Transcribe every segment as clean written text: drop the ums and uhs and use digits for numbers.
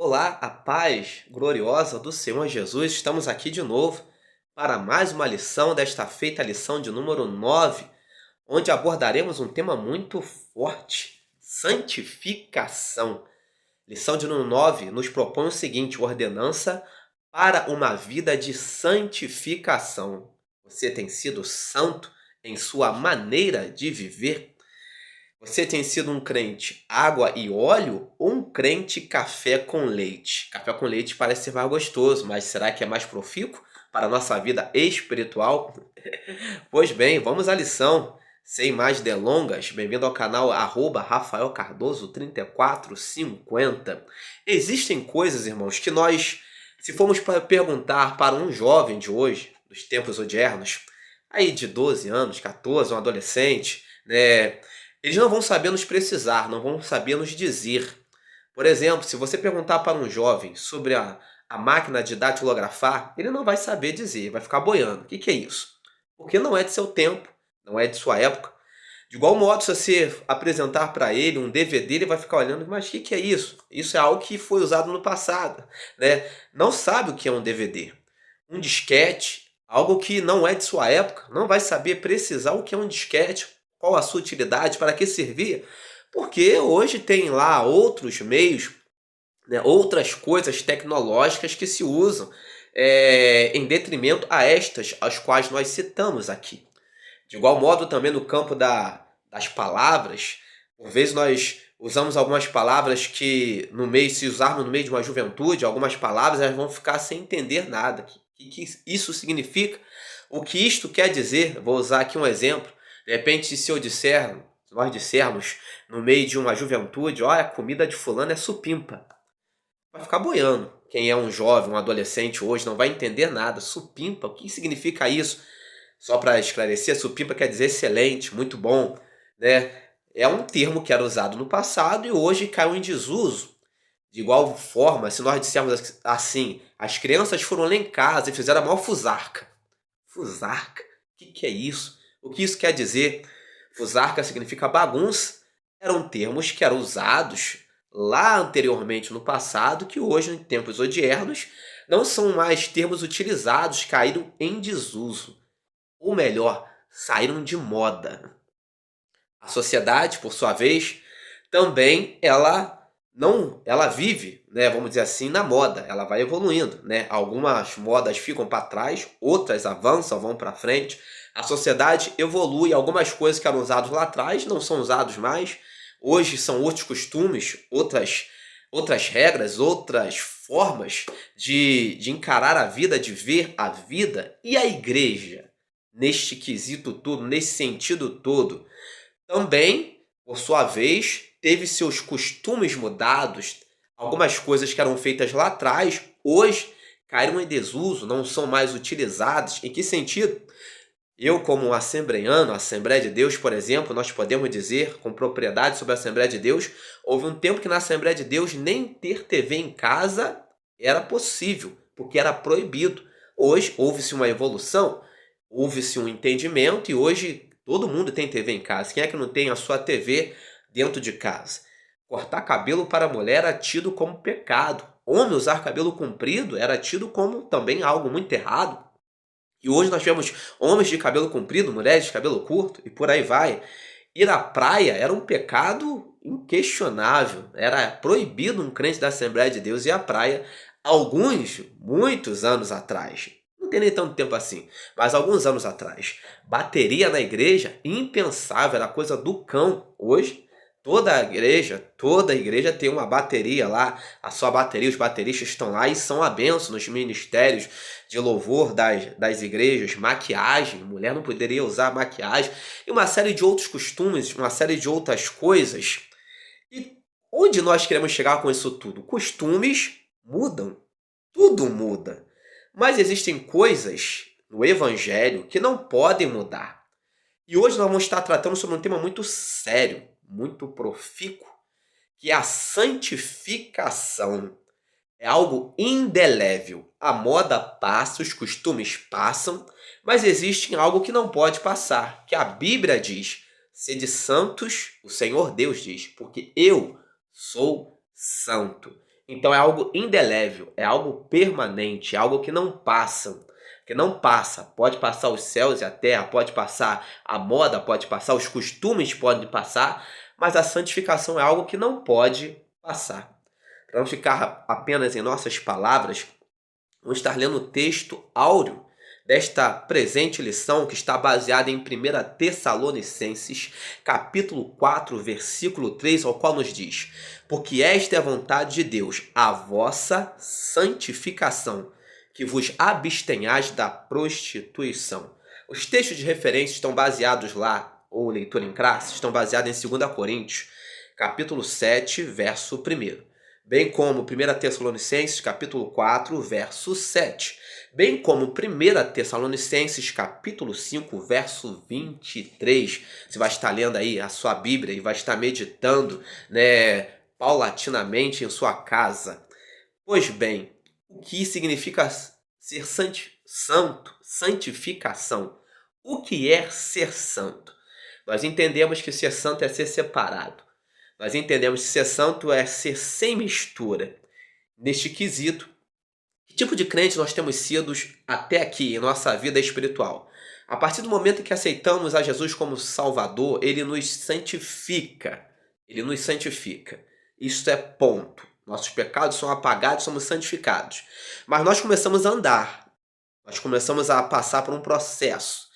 Olá, a paz gloriosa do Senhor Jesus. Estamos aqui de novo para mais uma lição desta feita lição de número 9, onde abordaremos um tema muito forte: santificação. Lição de número 9 nos propõe o seguinte: ordenança para uma vida de santificação. Você tem sido santo em sua maneira de viver? Você tem sido um crente água e óleo ou um crente café com leite? Café com leite parece ser mais gostoso, mas será que é mais profícuo para a nossa vida espiritual? Pois bem, vamos à lição. Sem mais delongas, bem-vindo ao canal Rafael Cardoso 3450. Existem coisas, irmãos, que nós, se formos perguntar para um jovem de hoje, dos tempos odiernos, aí de 12 anos, 14, um adolescente, né? Eles não vão saber nos precisar, não vão saber nos dizer. Por exemplo, se você perguntar para um jovem sobre a máquina de datilografar, ele não vai saber dizer, vai ficar boiando. O que é isso? Porque não é de seu tempo, não é de sua época. De igual modo, se você apresentar para ele um DVD, ele vai ficar olhando, mas o que é isso? Isso é algo que foi usado no passado, né? Não sabe o que é um DVD. Um disquete, algo que não é de sua época, não vai saber precisar o que é um disquete, qual a sua utilidade, para que servir, porque hoje tem lá outros meios, né, outras coisas tecnológicas que se usam em detrimento a estas, as quais nós citamos aqui. De igual modo, também no campo das palavras, por vezes nós usamos algumas palavras que, no meio, se usarmos no meio de uma juventude, algumas palavras elas vão ficar sem entender nada. O que isso significa? O que isto quer dizer? Vou usar aqui um exemplo. De repente, se nós dissermos no meio de uma juventude, olha, a comida de fulano é supimpa. Vai ficar boiando. Quem é um jovem, um adolescente hoje não vai entender nada. Supimpa, o que significa isso? Só para esclarecer, supimpa quer dizer excelente, muito bom, né? É um termo que era usado no passado e hoje caiu em desuso. De igual forma, se nós dissermos assim, as crianças foram lá em casa e fizeram a maior fusarca. Fusarca? O que é isso? O que isso quer dizer? Fusarca significa bagunça. Eram termos que eram usados lá anteriormente no passado, que hoje, em tempos odiernos, não são mais termos utilizados, caíram em desuso. Ou melhor, saíram de moda. A sociedade, por sua vez, também ela vive, né, vamos dizer assim, na moda. Ela vai evoluindo, né? Algumas modas ficam para trás, outras avançam, vão para frente. A sociedade evolui, algumas coisas que eram usadas lá atrás não são usadas mais. Hoje são outros costumes, outras regras, outras formas de encarar a vida, de ver a vida. E a igreja, neste quesito todo, nesse sentido todo, também, por sua vez, teve seus costumes mudados. Algumas coisas que eram feitas lá atrás, hoje caíram em desuso, não são mais utilizadas. Em que sentido? Eu, como um assembleiano, a Assembleia de Deus, por exemplo, nós podemos dizer com propriedade sobre a Assembleia de Deus, houve um tempo que na Assembleia de Deus nem ter TV em casa era possível, porque era proibido. Hoje houve-se uma evolução, houve-se um entendimento e hoje todo mundo tem TV em casa. Quem é que não tem a sua TV dentro de casa? Cortar cabelo para a mulher era tido como pecado. Homem usar cabelo comprido era tido como também algo muito errado. E hoje nós vemos homens de cabelo comprido, mulheres de cabelo curto e por aí vai. Ir à praia era um pecado inquestionável. Era proibido um crente da Assembleia de Deus ir à praia muitos anos atrás. Não tem nem tanto tempo assim, mas alguns anos atrás. Bateria na igreja, impensável, era coisa do cão. Hoje, toda a igreja tem uma bateria lá, a sua bateria, os bateristas estão lá e são a bênção nos ministérios de louvor das igrejas, maquiagem, mulher não poderia usar maquiagem, e uma série de outros costumes, uma série de outras coisas. E onde nós queremos chegar com isso tudo? Costumes mudam, tudo muda. Mas existem coisas no Evangelho que não podem mudar. E hoje nós vamos estar tratando sobre um tema muito sério, muito profícuo, que é a santificação. É algo indelével. A moda passa, os costumes passam, mas existe algo que não pode passar, que a Bíblia diz: sede santos, o Senhor Deus diz, porque eu sou santo. Então é algo indelével, é algo permanente, é algo que não passa. Que não passa. Pode passar os céus e a terra, pode passar a moda, pode passar, os costumes podem passar, mas a santificação é algo que não pode passar. Para não ficar apenas em nossas palavras, vamos estar lendo o texto áureo desta presente lição, que está baseada em 1 Tessalonicenses, capítulo 4, versículo 3, ao qual nos diz: porque esta é a vontade de Deus, a vossa santificação, que vos abstenhais da prostituição. Os textos de referência estão baseados lá, ou leitura em classe, estão baseados em 2 Coríntios, capítulo 7, verso 1, bem como 1 Tessalonicenses, capítulo 4, verso 7, bem como 1 Tessalonicenses, capítulo 5, verso 23. Você vai estar lendo aí a sua Bíblia e vai estar meditando, paulatinamente em sua casa. Pois bem, o que significa ser santo? Santificação. O que é ser santo? Nós entendemos que ser santo é ser separado. Nós entendemos que ser santo é ser sem mistura. Neste quesito, que tipo de crente nós temos sido até aqui em nossa vida espiritual? A partir do momento em que aceitamos a Jesus como Salvador, Ele nos santifica. Ele nos santifica. Isso é ponto. Nossos pecados são apagados, somos santificados. Mas nós começamos a andar. Nós começamos a passar por um processo.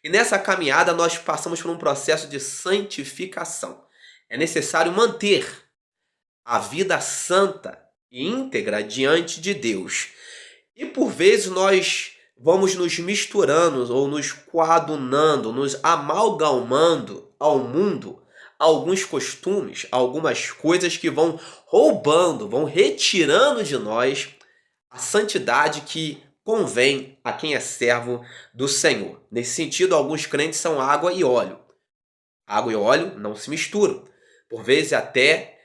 E nessa caminhada nós passamos por um processo de santificação. É necessário manter a vida santa e íntegra diante de Deus. E por vezes nós vamos nos misturando ou nos coadunando, nos amalgamando ao mundo, alguns costumes, algumas coisas que vão roubando, vão retirando de nós a santidade que convém a quem é servo do Senhor. Nesse sentido, alguns crentes são água e óleo. Água e óleo não se misturam. Por vezes até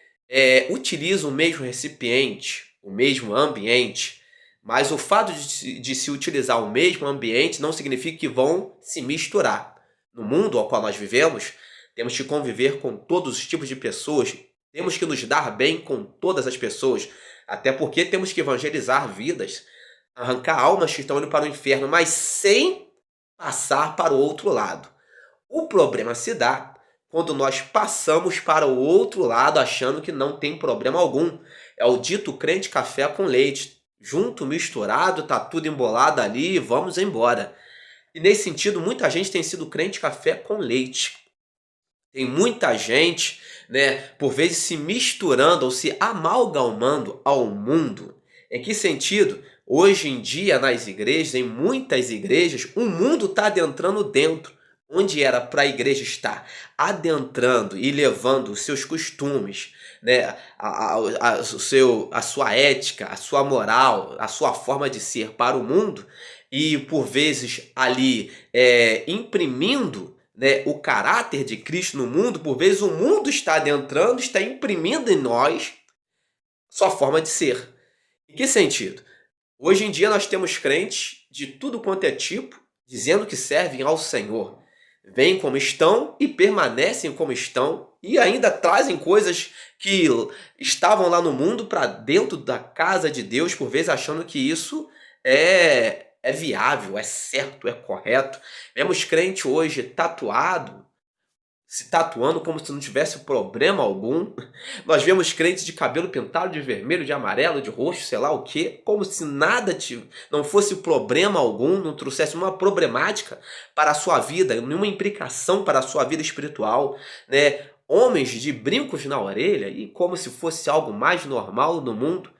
utilizam o mesmo recipiente, o mesmo ambiente, mas o fato de se utilizar o mesmo ambiente não significa que vão se misturar. No mundo ao qual nós vivemos, temos que conviver com todos os tipos de pessoas, temos que nos dar bem com todas as pessoas, até porque temos que evangelizar vidas, arrancar almas que estão indo para o inferno, mas sem passar para o outro lado. O problema se dá quando nós passamos para o outro lado achando que não tem problema algum. É o dito crente café com leite. Junto, misturado, tá tudo embolado ali e vamos embora. E nesse sentido, muita gente tem sido crente café com leite. Tem muita gente, por vezes se misturando ou se amalgamando ao mundo. Em que sentido? Hoje em dia, nas igrejas, em muitas igrejas, o mundo está adentrando dentro. Onde era para a igreja estar adentrando e levando os seus costumes, a sua ética, a sua moral, a sua forma de ser para o mundo, e por vezes ali imprimindo o caráter de Cristo no mundo, por vezes o mundo está adentrando, está imprimindo em nós sua forma de ser. Em que sentido? Hoje em dia nós temos crentes de tudo quanto é tipo, dizendo que servem ao Senhor. Vêm como estão e permanecem como estão e ainda trazem coisas que estavam lá no mundo para dentro da casa de Deus, por vezes achando que isso é viável, é certo, é correto. Vemos crente hoje se tatuando como se não tivesse problema algum. Nós vemos crentes de cabelo pintado de vermelho, de amarelo, de roxo, sei lá o quê, como se nada não fosse problema algum, não trouxesse uma problemática para a sua vida, nenhuma implicação para a sua vida espiritual, Homens de brincos na orelha e como se fosse algo mais normal no mundo.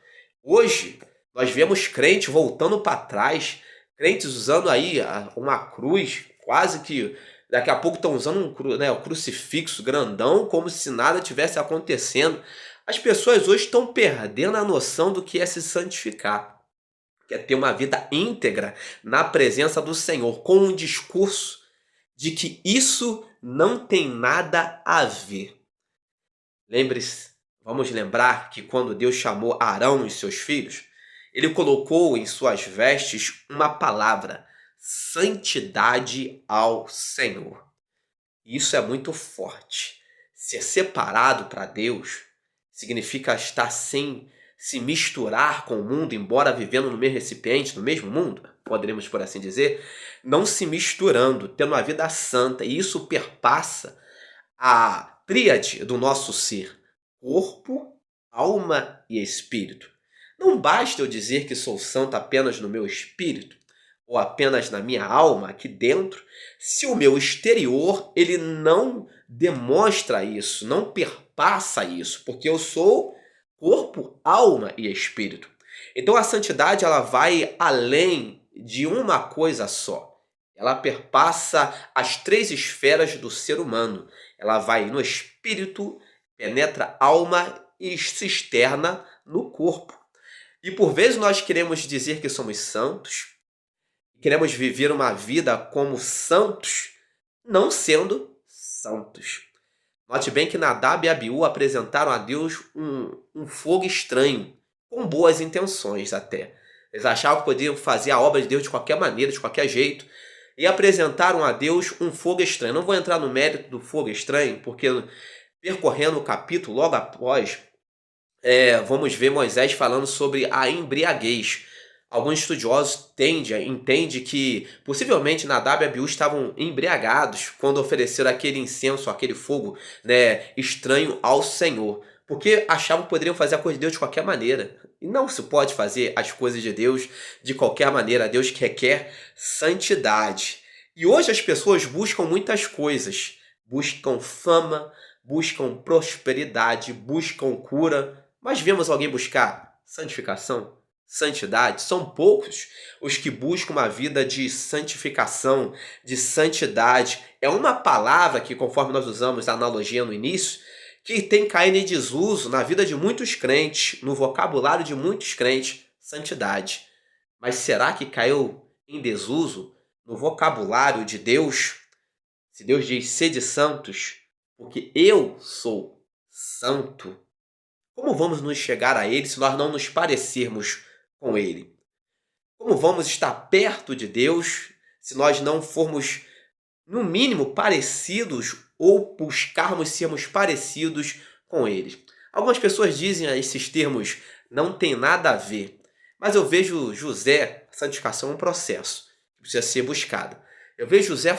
Hoje, nós vemos crentes voltando para trás, crentes usando aí uma cruz, quase que daqui a pouco estão usando um crucifixo grandão, como se nada tivesse acontecendo. As pessoas hoje estão perdendo a noção do que é se santificar, que é ter uma vida íntegra na presença do Senhor, com um discurso de que isso não tem nada a ver. Lembre-se, vamos lembrar que quando Deus chamou Arão e seus filhos, ele colocou em suas vestes uma palavra: santidade ao Senhor. Isso é muito forte. Ser separado para Deus significa estar sem se misturar com o mundo, embora vivendo no mesmo recipiente, no mesmo mundo, poderíamos por assim dizer, não se misturando, tendo uma vida santa. E isso perpassa a tríade do nosso ser: corpo, alma e espírito. Não basta eu dizer que sou santo apenas no meu espírito ou apenas na minha alma, aqui dentro, se o meu exterior ele não demonstra isso, não perpassa isso, porque eu sou corpo, alma e espírito. Então a santidade ela vai além de uma coisa só. Ela perpassa as três esferas do ser humano. Ela vai no espírito, penetra a alma e se externa no corpo. E por vezes nós queremos dizer que somos santos, queremos viver uma vida como santos, não sendo santos. Note bem que Nadab e Abiú apresentaram a Deus um fogo estranho, com boas intenções até. Eles achavam que podiam fazer a obra de Deus de qualquer maneira, de qualquer jeito, e apresentaram a Deus um fogo estranho. Não vou entrar no mérito do fogo estranho, porque percorrendo o capítulo logo após, vamos ver Moisés falando sobre a embriaguez. Alguns estudiosos entendem que possivelmente Nadab e Abiú estavam embriagados quando ofereceram aquele incenso, aquele fogo, né, estranho ao Senhor. Porque achavam que poderiam fazer a coisa de Deus de qualquer maneira. E não se pode fazer as coisas de Deus de qualquer maneira. Deus requer santidade. E hoje as pessoas buscam muitas coisas. Buscam fama, buscam prosperidade, buscam cura. Mas vemos alguém buscar santificação? Santidade? São poucos os que buscam uma vida de santificação, de santidade. É uma palavra que, conforme nós usamos a analogia no início, que tem caído em desuso na vida de muitos crentes, no vocabulário de muitos crentes, santidade. Mas será que caiu em desuso no vocabulário de Deus? Se Deus diz, sede santos, porque eu sou santo, como vamos nos chegar a Ele se nós não nos parecermos com Ele? Como vamos estar perto de Deus se nós não formos, no mínimo, parecidos ou buscarmos sermos parecidos com Ele? Algumas pessoas dizem esses termos não tem nada a ver, mas eu vejo José, a santificação é um processo que precisa ser buscado. Eu vejo José